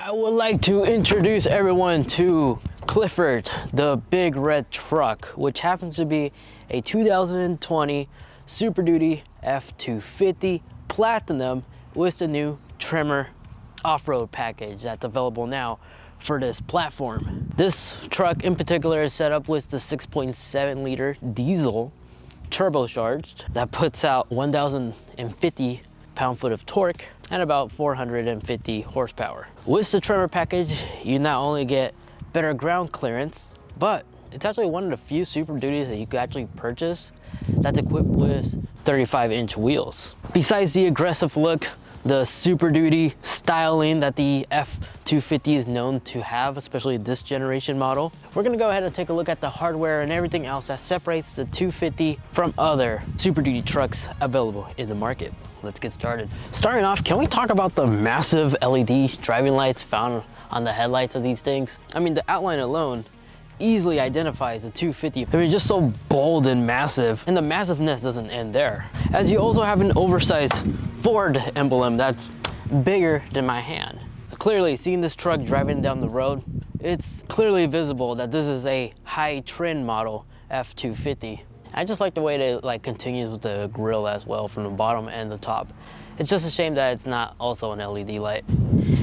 I would like to introduce everyone to Clifford, the big red truck, which happens to be a 2020 Super Duty F-250 Platinum with the new Tremor off-road package that's available now for this platform. This truck in particular is set up with the 6.7 liter diesel turbocharged that puts out 1,050 pound-foot of torque and about 450 horsepower. With the Tremor package, you not only get better ground clearance, but it's actually one of the few Super Duties that you can actually purchase that's equipped with 35-inch wheels. Besides the aggressive look, the Super Duty styling that the F-250 is known to have, especially this generation model, we're gonna go ahead and take a look at the hardware and everything else that separates the 250 from other Super Duty trucks available in the market. Let's get started. Starting off, can we talk about the massive LED driving lights found on the headlights of these things? I mean, the outline alone easily identifies the 250. I mean, just so bold and massive, and the massiveness doesn't end there, as you also have an oversized Ford emblem that's bigger than my hand. So clearly, seeing this truck driving down the road, it's clearly visible that this is a high trend model F-250. I just like the way it continues with the grille as well from the bottom and the top. It's just a shame that it's not also an LED light.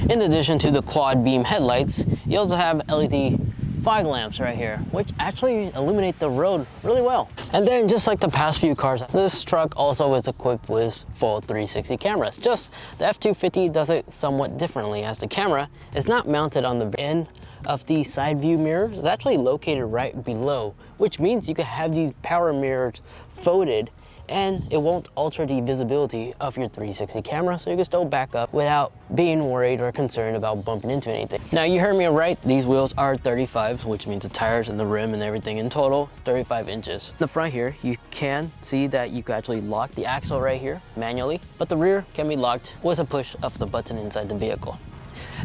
In addition to the quad beam headlights, you also have LED fog lamps right here, which actually illuminate the road really well. And then, just like the past few cars, this truck also is equipped with full 360 cameras. Just the F-250 does it somewhat differently, as the camera is not mounted on the end of the side view mirrors. It's actually located right below, which means you can have these power mirrors folded and it won't alter the visibility of your 360 camera, so you can still back up without being worried or concerned about bumping into anything. Now, you heard me right, these wheels are 35s, which means the tires and the rim and everything in total is 35 inches. In the front here, you can see that you can actually lock the axle right here manually, but the rear can be locked with a push of the button inside the vehicle.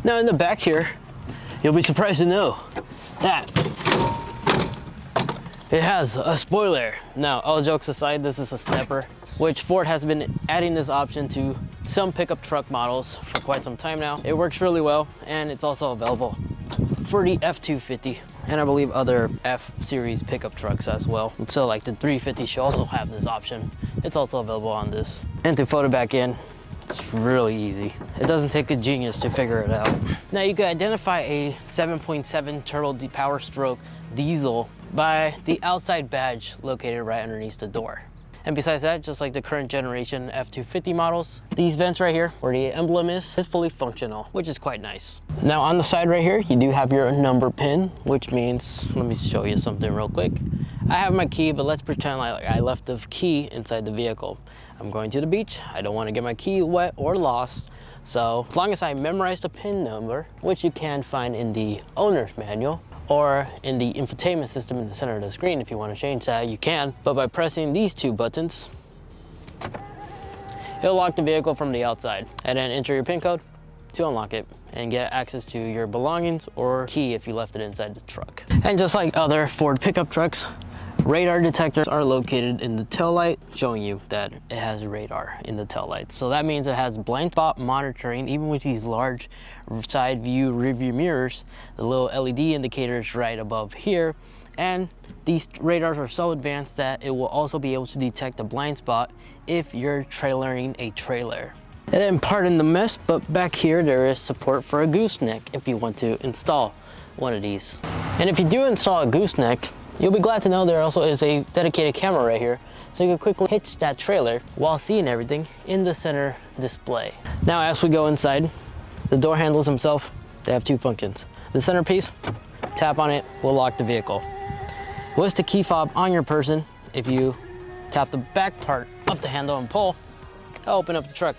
Now, in the back here, you'll be surprised to know that it has a spoiler. Now, all jokes aside, this is a stepper, which Ford has been adding this option to some pickup truck models for quite some time now. It works really well, and it's also available for the F-250, and I believe other F-series pickup trucks as well. So like the 350 should also have this option. It's also available on this. And to fold it back in, it's really easy. It doesn't take a genius to figure it out. Now, you can identify a 7.7 turbo power stroke diesel by the outside badge located right underneath the door. And besides that, just like the current generation F-250 models, these vents right here where the emblem is fully functional, which is quite nice. Now, on the side right here, you do have your number pin, which means, let me show you something real quick. I have my key, but let's pretend like I left the key inside the vehicle. I'm going to the beach. I don't want to get my key wet or lost. So as long as I memorize the pin number, which you can find in the owner's manual, or in the infotainment system in the center of the screen, if you want to change that, you can. But by pressing these two buttons, it'll lock the vehicle from the outside, and then enter your PIN code to unlock it and get access to your belongings or key if you left it inside the truck. And just like other Ford pickup trucks, radar detectors are located in the taillight, showing you that it has radar in the taillight. So that means it has blind spot monitoring, even with these large side view rear view mirrors, the little LED indicators right above here. And these radars are so advanced that it will also be able to detect a blind spot if you're trailering a trailer. And then, pardon the mess, but back here there is support for a gooseneck if you want to install one of these. And if you do install a gooseneck, you'll be glad to know there also is a dedicated camera right here, so you can quickly hitch that trailer while seeing everything in the center display. Now, as we go inside, the door handles themselves, they have two functions. The centerpiece, tap on it, will lock the vehicle. With the key fob on your person, if you tap the back part of the handle and pull, it'll open up the truck.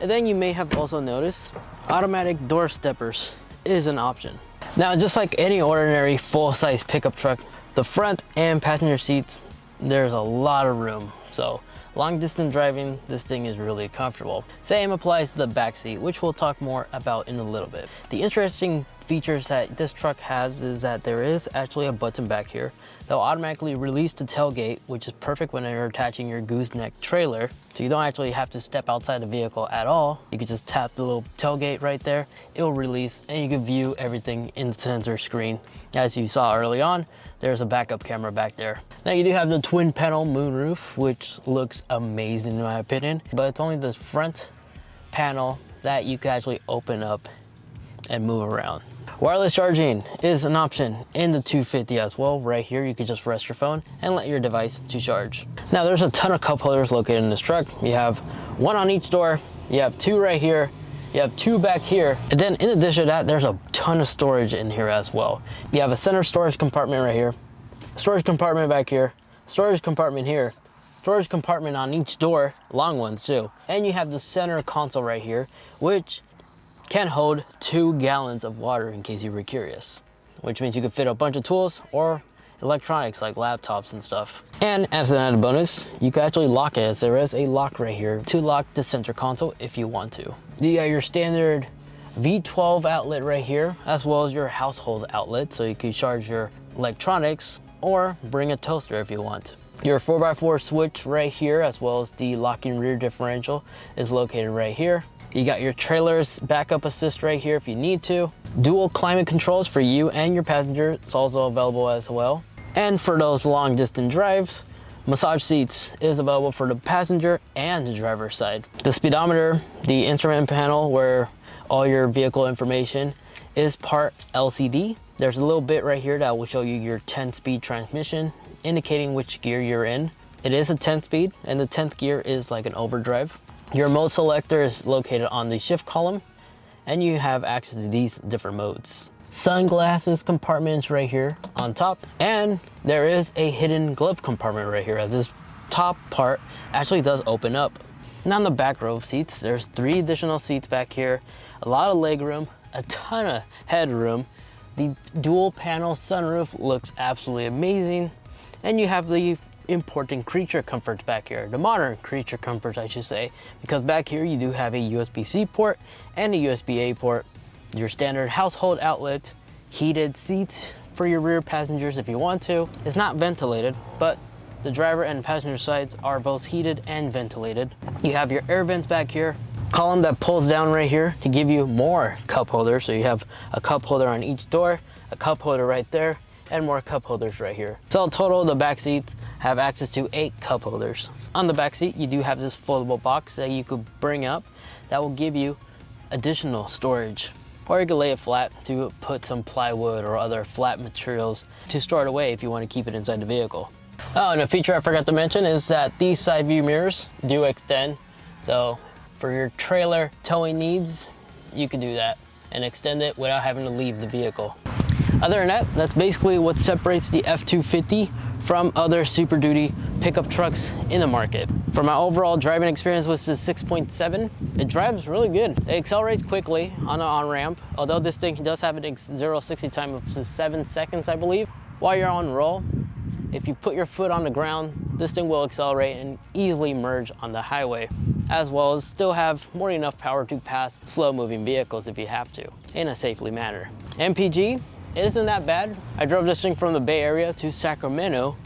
And then you may have also noticed, automatic door steppers is an option. Now, just like any ordinary full-size pickup truck, the front and passenger seats, there's a lot of room. So long distance driving, this thing is really comfortable. Same applies to the back seat, which we'll talk more about in a little bit. The interesting features that this truck has is that there is actually a button back here that will automatically release the tailgate, which is perfect when you're attaching your gooseneck trailer. So you don't actually have to step outside the vehicle at all. You can just tap the little tailgate right there. It will release and you can view everything in the sensor screen. As you saw early on, there's a backup camera back there. Now you do have the twin panel moonroof, which looks amazing in my opinion, but it's only the front panel that you can actually open up and move around. Wireless charging is an option in the 250 as well. Right here, you can just rest your phone and let your device to charge. Now there's a ton of cup holders located in this truck. You have one on each door, you have two right here, you have two back here, and then in addition to that, there's a ton of storage in here as well. You have a center storage compartment right here, storage compartment back here, storage compartment here, storage compartment on each door, long ones too. And you have the center console right here, which can hold 2 gallons of water in case you were curious, which means you could fit a bunch of tools or electronics like laptops and stuff. And as an added bonus, you can actually lock it, as there is a lock right here to lock the center console if you want to. You got your standard V12 outlet right here, as well as your household outlet, so you can charge your electronics or bring a toaster if you want. Your 4x4 switch right here, as well as the locking rear differential, is located right here. You got your trailer's backup assist right here if you need to. Dual climate controls for you and your passenger, it's also available as well. And for those long distance drives, massage seats is available for the passenger and the driver's side. The speedometer, the instrument panel where all your vehicle information is part LCD. There's a little bit right here that will show you your 10-speed transmission, indicating which gear you're in. It is a 10-speed, and the 10th gear is like an overdrive. Your mode selector is located on the shift column, and you have access to these different modes. Sunglasses compartments right here on top, and there is a hidden glove compartment right here, as this top part actually does open up. And on the back row of seats, there's 3 additional seats back here, a lot of leg room, a ton of headroom. The dual panel sunroof looks absolutely amazing, and you have the important creature comforts back here, the modern creature comforts I should say, because back here you do have a USB-C port and a USB-A port, your standard household outlet, heated seats for your rear passengers if you want to. It's not ventilated, but the driver and passenger sides are both heated and ventilated. You have your air vents back here, column that pulls down right here to give you more cup holders, so you have a cup holder on each door, a cup holder right there, and more cup holders right here. So in total, the back seats have access to 8 cup holders. On the back seat, you do have this foldable box that you could bring up that will give you additional storage. Or you can lay it flat to put some plywood or other flat materials to store it away if you want to keep it inside the vehicle. Oh, and a feature I forgot to mention is that these side view mirrors do extend. So for your trailer towing needs, you can do that and extend it without having to leave the vehicle. Other than that, that's basically what separates the F-250 from other Super Duty pickup trucks in the market. For my overall driving experience with the 6.7, it drives really good. It accelerates quickly on an on-ramp, although this thing does have an 0-60 time of 7 seconds, I believe. While you're on roll, if you put your foot on the ground, this thing will accelerate and easily merge on the highway, as well as still have more than enough power to pass slow-moving vehicles if you have to, in a safely manner. MPG, it isn't that bad. I drove this thing from the Bay Area to Sacramento,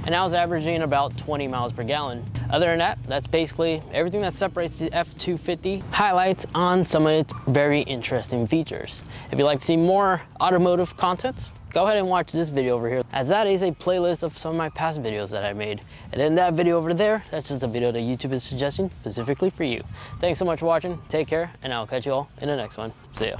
and I was averaging about 20 miles per gallon. Other than that, that's basically everything that separates the F-250. Highlights on some of its very interesting features. If you'd like to see more automotive content, go ahead and watch this video over here, as that is a playlist of some of my past videos that I made. And then that video over there, that's just a video that YouTube is suggesting specifically for you. Thanks so much for watching, take care, and I'll catch you all in the next one. See ya.